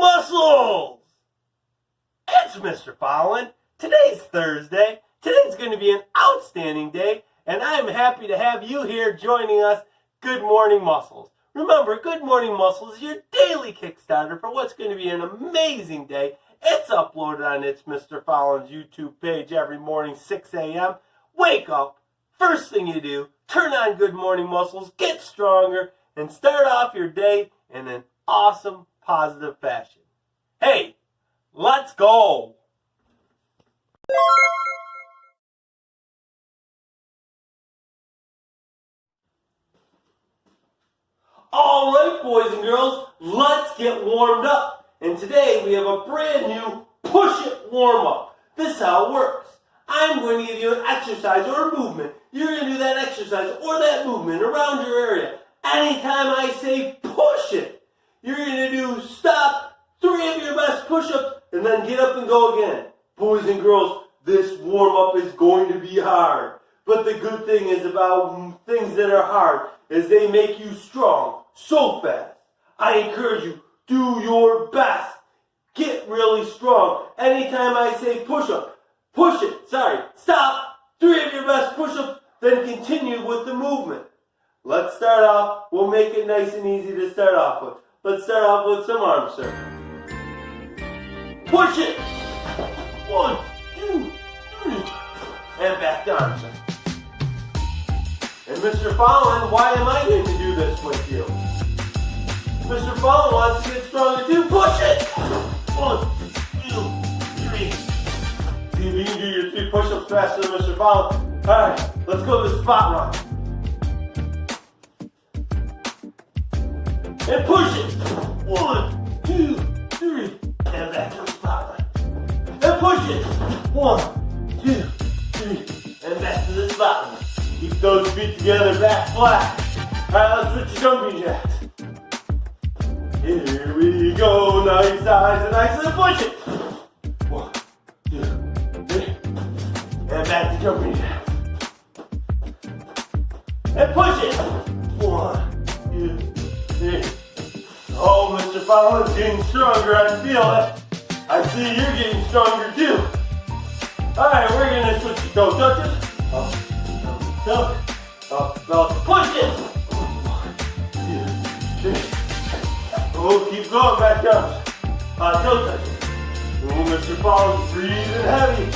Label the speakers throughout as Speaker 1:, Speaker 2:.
Speaker 1: muscles! It's Mr. Fallon. Today's Thursday. Today's going to be an outstanding day, and I'm happy to have you here joining us. Good Morning Muscles. Remember, Good Morning Muscles is your daily Kickstarter for what's going to be an amazing day. It's uploaded on It's Mr. Fallon's YouTube page every morning, 6 a.m. Wake up. First thing you do, turn on Good Morning Muscles, get stronger, and start off your day in an awesome, positive fashion. Hey, let's go! Alright, boys and girls, let's get warmed up. And today we have a brand new Push It warm-up. This is how it works. I'm going to give you an exercise or a movement. You're going to do that exercise or that movement around your area. Anytime I say push it, you're going to do stop, 3 of your best push-ups, and then get up and go again. Boys and girls, this warm-up is going to be hard. But the good thing is about things that are hard is they make you strong so fast. I encourage you, do your best. Get really strong. Anytime I say push-up, push it, stop, 3 of your best push-ups, then continue with the movement. Let's start off, we'll make it nice and easy to start off with. Let's start off with some arm circles. Push it! 1, 2, 3. And back to arm circles. And Mr. Fallon, why am I going to do this with you? Mr. Fallon wants to get stronger too. Push it! 1, 2, 3. See if you can do your 3 push-ups faster than Mr. Fallon. Alright, let's go to the spot run. And push it! 1, 2, 3. And back to the spot run. And push it! 1, 2, 3. And back to the spot run. Keep those feet together, back flat. Alright, let's switch to jumping jacks. Here we go, nice eyes and nice and push it. 1, 2, 3. And back to jumping jacks. And push it. 1, 2, 3. Oh, Mr. Fallon's getting stronger, I feel it. I see you're getting stronger too. Alright, we're gonna switch to toe touches. Up, push it! 1, 2, 3. Oh, keep going, back down. Toe touch. Oh, Mr. Fallon's breathing heavy.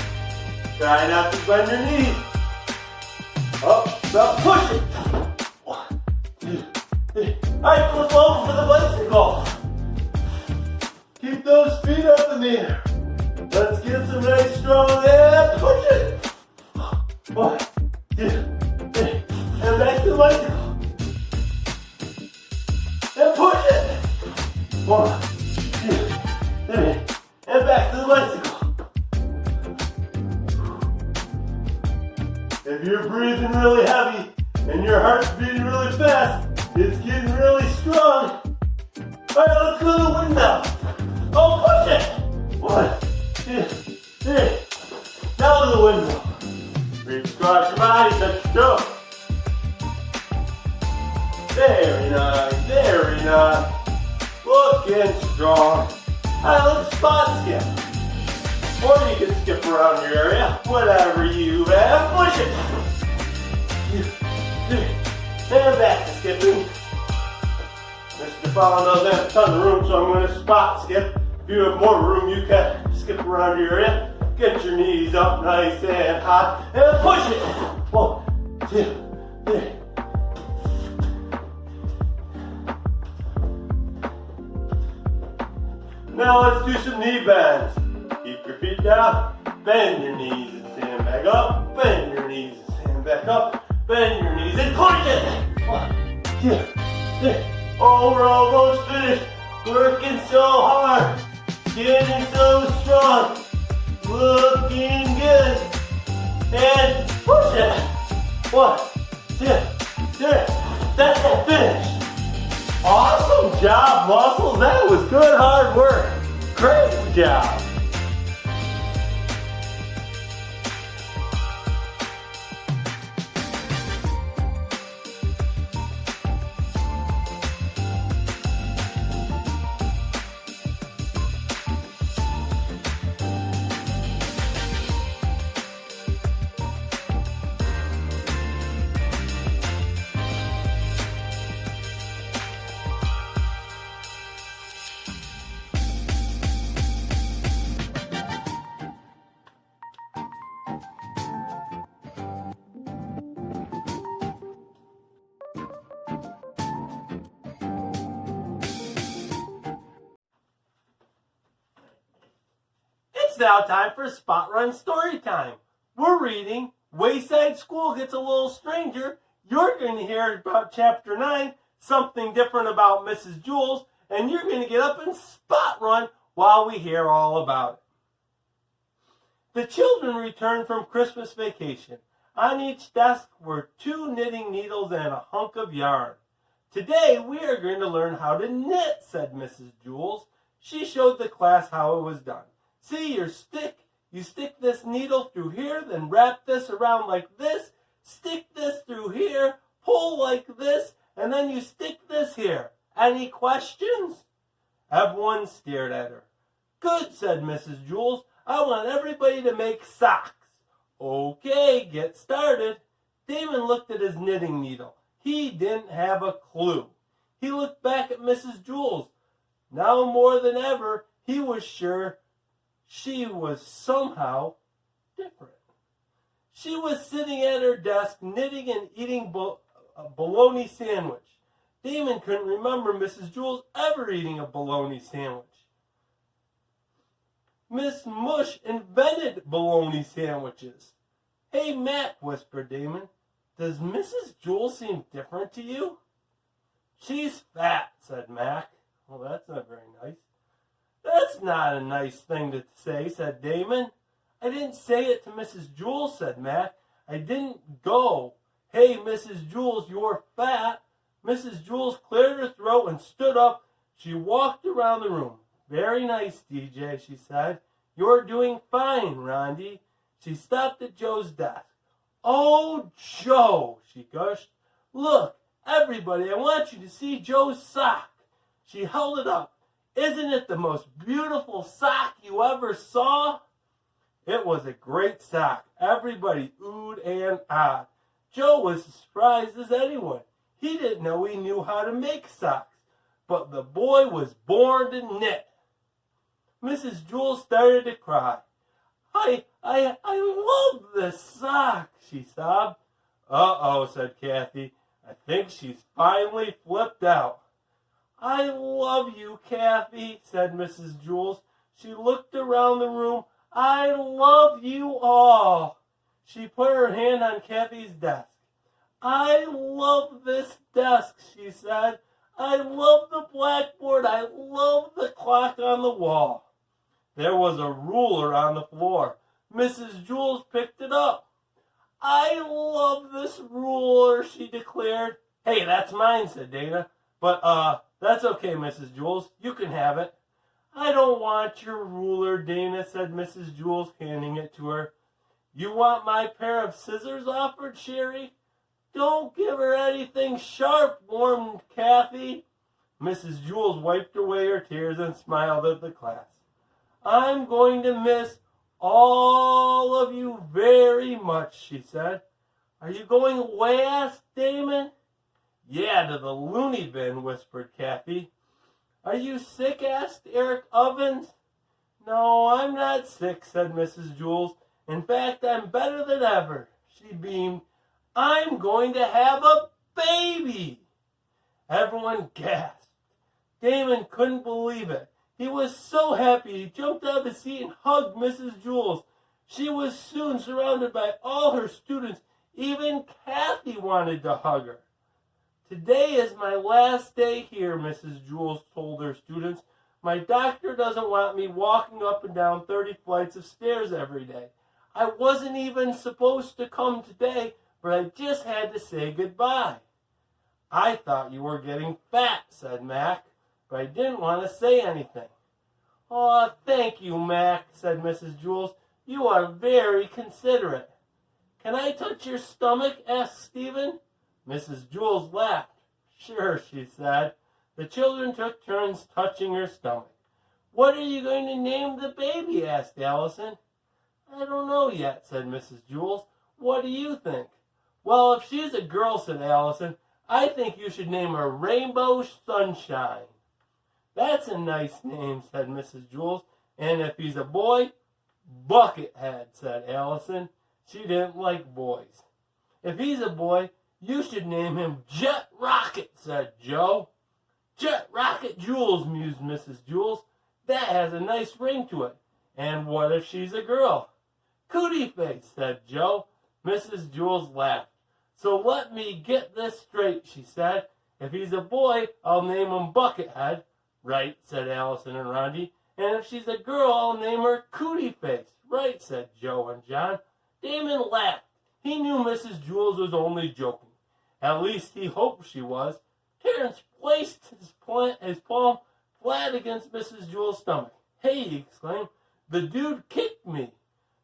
Speaker 1: Try not to bend your knees. Up, push it. 1, 2, 3. Alright, flip over for the bicycle. Keep those feet up in the air. Let's get some nice strong and push it. 1, 2, 3. And back to the bicycle. And push it. 1, 2, 3. And back to the bicycle. If you're breathing really heavy and your heart's beating really fast, it's getting really strong. Alright, let's go to the windmill. Oh, push it. 1, 2, 3. Now to the windmill. Reach across your body, touch your toes. Very nice, very nice. Looking strong. Alright, let's spot skip. Or you can skip around your area. Whatever you have. Push it. 2, 3. And back to skipping. Mr. Fallon doesn't have a ton of room, so I'm going to spot skip. If you have more room, you can skip around your area. Get your knees up nice and high. And push it. 1, 2, 3. Now let's do some knee bends. Keep your feet down. Bend your knees and stand back up. Bend your knees and stand back up. Bend your knees and push it. 1, 2, 3. Oh, we're almost finished. Working so hard. Getting so strong. Looking good. And push it. 1, 2, 3. That's the finish. Awesome job, muscles. That was good hard work. Great job. It's now time for Spot Run Story Time. We're reading Wayside School Gets a Little Stranger. You're going to hear about Chapter 9, Something Different About Mrs. Jewls, and you're going to get up and spot run while we hear all about it. The children returned from Christmas vacation. On each desk were 2 knitting needles and a hunk of yarn. Today we are going to learn how to knit, said Mrs. Jewls. She showed the class how it was done. See your stick? You stick this needle through here, then wrap this around like this, stick this through here, pull like this, and then you stick this here. Any questions? Everyone stared at her. Good, said Mrs. Jewls. I want everybody to make socks. Okay, get started. Damon looked at his knitting needle. He didn't have a clue. He looked back at Mrs. Jewls. Now more than ever, he was sure she was somehow different. She was sitting at her desk knitting and eating a bologna sandwich. Damon couldn't remember Mrs. Jewls ever eating a bologna sandwich. Miss Mush invented bologna sandwiches. Hey, Mac, whispered Damon, does Mrs. Jewls seem different to you? She's fat, said Mac. Well, that's not very nice. That's not a nice thing to say, said Damon. I didn't say it to Mrs. Jewls, said Mac. I didn't go, hey, Mrs. Jewls, you're fat. Mrs. Jewls cleared her throat and stood up. She walked around the room. Very nice, DJ, she said. You're doing fine, Rondi. She stopped at Joe's desk. Oh, Joe, she gushed. Look, everybody, I want you to see Joe's sock. She held it up. Isn't it the most beautiful sock you ever saw? It was a great sock. Everybody oohed and ahed. Joe was as surprised as anyone. He didn't know he knew how to make socks, but the boy was born to knit. Mrs. Jewls started to cry. I love this sock, she sobbed. Uh-oh, said Kathy. I think she's finally flipped out. I love you, Kathy, said Mrs. Jewls. She looked around the room. I love you all. She put her hand on Kathy's desk. I love this desk, she said. I love the blackboard. I love the clock on the wall. There was a ruler on the floor. Mrs. Jewls picked it up. I love this ruler, she declared. Hey, that's mine, said Dana. But, that's okay, Mrs. Jewls. You can have it. I don't want your ruler, Dana, said Mrs. Jewls, handing it to her. You want my pair of scissors, offered Sherry. Don't give her anything sharp, warned Kathy. Mrs. Jewls wiped away her tears and smiled at the class. I'm going to miss all of you very much, she said. Are you going away, asked Damon. Yeah, to the loony bin, whispered Kathy. Are you sick, asked Eric Ovens. No, I'm not sick, said Mrs. Jewls. In fact, I'm better than ever. She beamed. I'm going to have a baby. Everyone gasped. Damon couldn't believe it. He was so happy he jumped out of his seat and hugged Mrs. Jewls. She was soon surrounded by all her students. Even Kathy wanted to hug her. Today is my last day here, Mrs. Jewls told her students. My doctor doesn't want me walking up and down 30 flights of stairs every day. I wasn't even supposed to come today, but I just had to say goodbye. I thought you were getting fat, said Mac, but I didn't want to say anything. Oh, thank you, Mac, said Mrs. Jewls. You are very considerate. Can I touch your stomach? Asked Stephen. Mrs. Jewls laughed. Sure, she said. The children took turns touching her stomach. What are you going to name the baby? Asked Allison. I don't know yet, said Mrs. Jewls. What do you think? Well, if she's a girl, said Allison, I think you should name her Rainbow Sunshine. That's a nice name, said Mrs. Jewls. And if he's a boy, Buckethead, said Allison. She didn't like boys. If he's a boy, you should name him Jet Rocket, said Joe. Jet Rocket Jewls, mused Mrs. Jewls. That has a nice ring to it.
Speaker 2: And what if she's a girl? Cootie face, said Joe. Mrs. Jewls laughed. So let me get this straight, she said. If he's a boy, I'll name him Buckethead. Right, said Allison and Rondi. And if she's a girl, I'll name her Cootie face. Right, said Joe and John. Damon laughed. He knew Mrs. Jewls was only joking. At least he hoped she was. Terrence placed his palm flat against Mrs. Jewls' stomach. Hey, he exclaimed, the dude kicked me.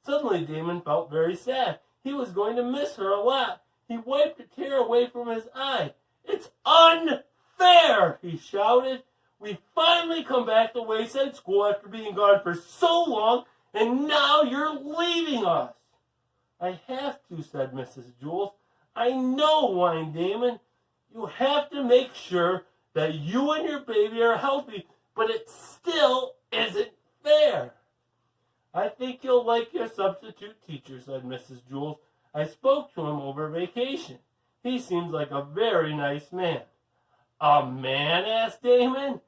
Speaker 2: Suddenly Damon felt very sad. He was going to miss her a lot. He wiped a tear away from his eye. It's unfair, he shouted. We finally come back to Wayside School after being gone for so long, and now you're leaving us. I have to, said Mrs. Jewls. I know, whined Damon. You have to make sure that you and your baby are healthy, but it still isn't fair. I think you'll like your substitute teacher, said Mrs. Jewls. I spoke to him over vacation. He seems like a very nice man. A man? Asked Damon.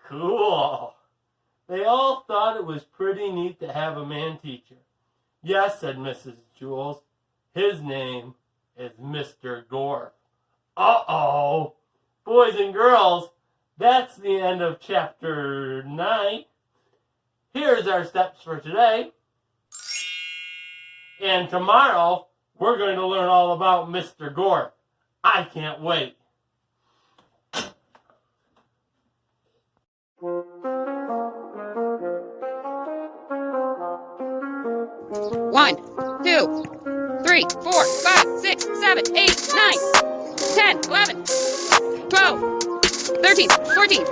Speaker 2: Cool. They all thought it was pretty neat to have a man teacher. Yes, said Mrs. Jewls. His name is Mr. Gore. Uh-oh. Boys and girls, that's the end of chapter 9. Here's our steps for today. And tomorrow, we're going to learn all about Mr. Gore. I can't wait.
Speaker 3: 1, 2, 3, 4, 5, 6, 7, 8, 9, 10, 11, 12, 13, 14,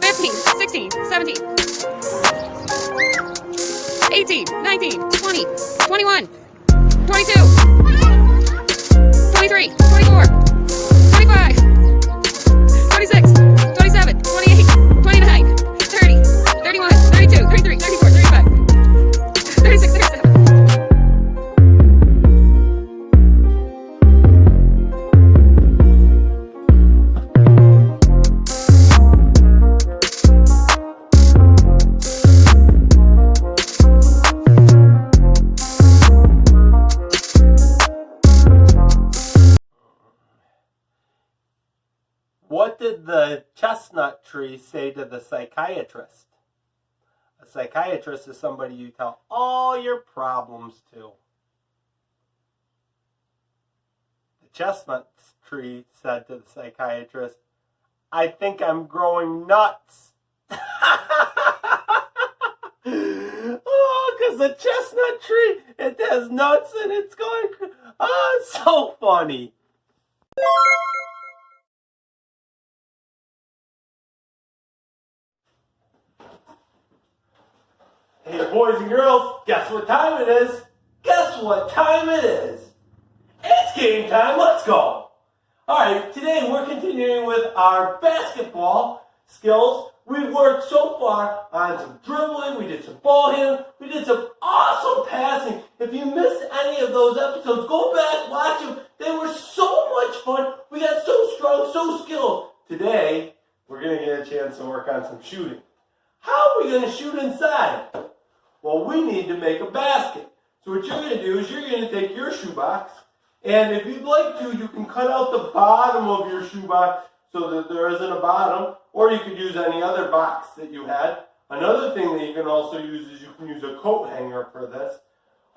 Speaker 3: 15, 16, 17, 18, 19, 20, 21, 22, 23, 24, 25, 26, 27, 28, 29, 30, 31, 32, 33, 34, 35, 36, 37.
Speaker 1: What did the chestnut tree say to the psychiatrist? A psychiatrist is somebody you tell all your problems to. The chestnut tree said to the psychiatrist, I think I'm growing nuts. Oh, because the chestnut tree, it has nuts and it's going, oh, it's so funny. Hey, boys and girls, guess what time it is? Guess what time it is? It's game time, let's go. Alright, today we're continuing with our basketball skills. We've worked so far on some dribbling, we did some ball handling, we did some awesome passing. If you missed any of those episodes, go back, watch them. They were so much fun. We got so strong, so skilled. Today, we're going to get a chance to work on some shooting. How are we going to shoot inside? Well, we need to make a basket. So what you're going to do is you're going to take your shoebox, and if you'd like to, you can cut out the bottom of your shoebox so that there isn't a bottom, or you could use any other box that you had. Another thing that you can also use is you can use a coat hanger for this.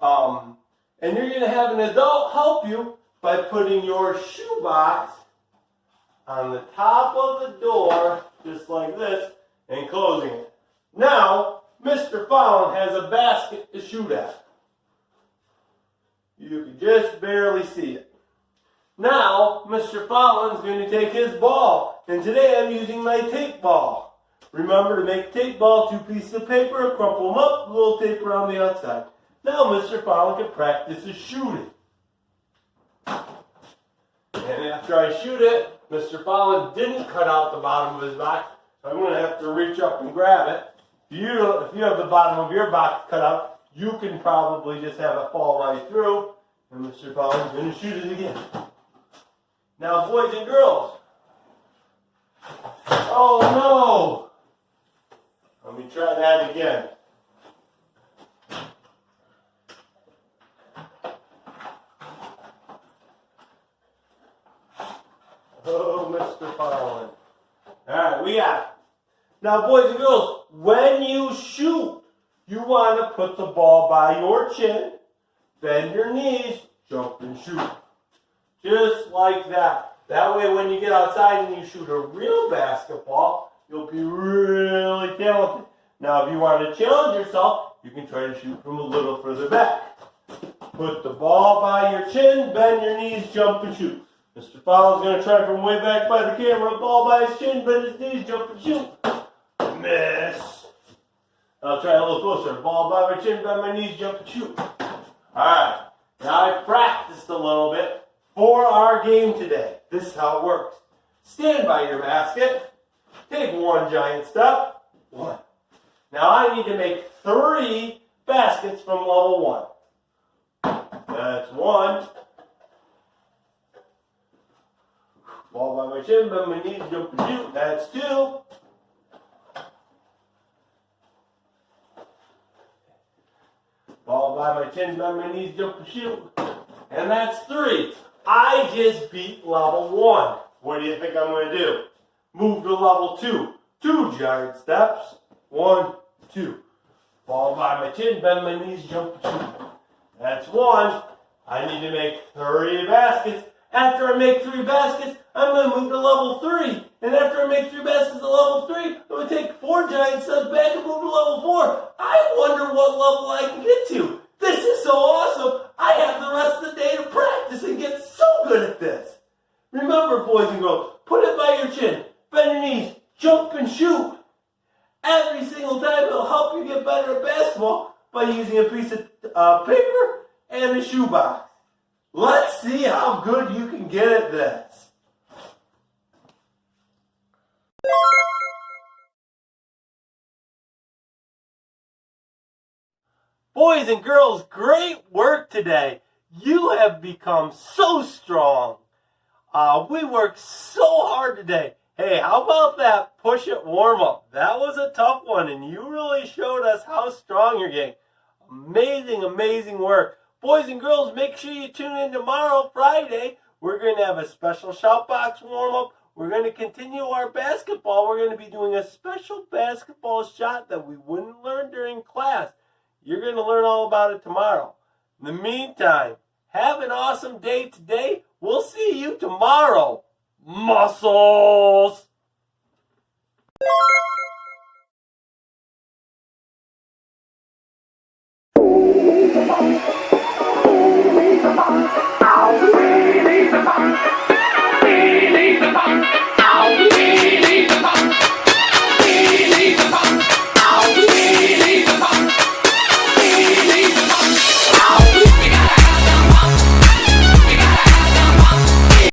Speaker 1: And you're going to have an adult help you by putting your shoebox on the top of the door, just like this, and closing it. Now, Mr. Fallon has a basket to shoot at. You can just barely see it. Now, Mr. Fallon's going to take his ball, and today I'm using my tape ball. Remember to make a tape ball, 2 pieces of paper, crumple them up, a little tape around the outside. Now Mr. Fallon can practice his shooting. And after I shoot it, Mr. Fallon didn't cut out the bottom of his box, so I'm going to have to reach up and grab it. If you have the bottom of your box cut out, you can probably just have it fall right through, and Mr. Fallon's going to shoot it again. Now, boys and girls. Oh no! Let me try that again. Oh, Mr. Fallon. Alright, we got it. Now, boys and girls, when you shoot, you want to put the ball by your chin, bend your knees, jump and shoot. Just like that. That way, when you get outside and you shoot a real basketball, you'll be really talented. Now, if you want to challenge yourself, you can try to shoot from a little further back. Put the ball by your chin, bend your knees, jump and shoot. Mr. Fallon's going to try from way back by the camera. Ball by his chin, bend his knees, jump and shoot. Miss. I'll try a little closer. Ball by my chin, bend my knees, jump and shoot. Alright. Now I've practiced a little bit for our game today. This is how it works. Stand by your basket. Take one giant step. One. Now I need to make 3 baskets from level 1. That's 1. Ball by my chin, bend my knees, jump and shoot. That's 2. Ball by my chin, bend my knees, jump and shoot. And that's 3. I just beat level 1. What do you think I'm going to do? Move to level 2. 2 giant steps. 1, 2. Ball by my chin, bend my knees, jump and shoot. That's 1. I need to make 3 baskets. After I make 3 baskets, I'm going to move to level 3. And after I make 3 baskets to level 3, I'm going to take 4 giant steps back and move to level 4. I wonder what level I can get to. This is so awesome. I have the rest of the day to practice and get so good at this. Remember, boys and girls, put it by your chin, bend your knees, jump and shoot. Every single time it'll help you get better at basketball by using a piece of paper and a shoebox. Let's see how good you can get at this. Boys and girls, great work today. You have become so strong. We worked so hard today. Hey, how about that push-it warm-up? That was a tough one, and you really showed us how strong you're getting. Amazing, amazing work. Boys and girls, make sure you tune in tomorrow, Friday. We're going to have a special shout box warm-up. We're going to continue our basketball. We're going to be doing a special basketball shot that we wouldn't learn during class. You're going to learn all about it tomorrow. In the meantime, have an awesome day today. We'll see you tomorrow. Muscles!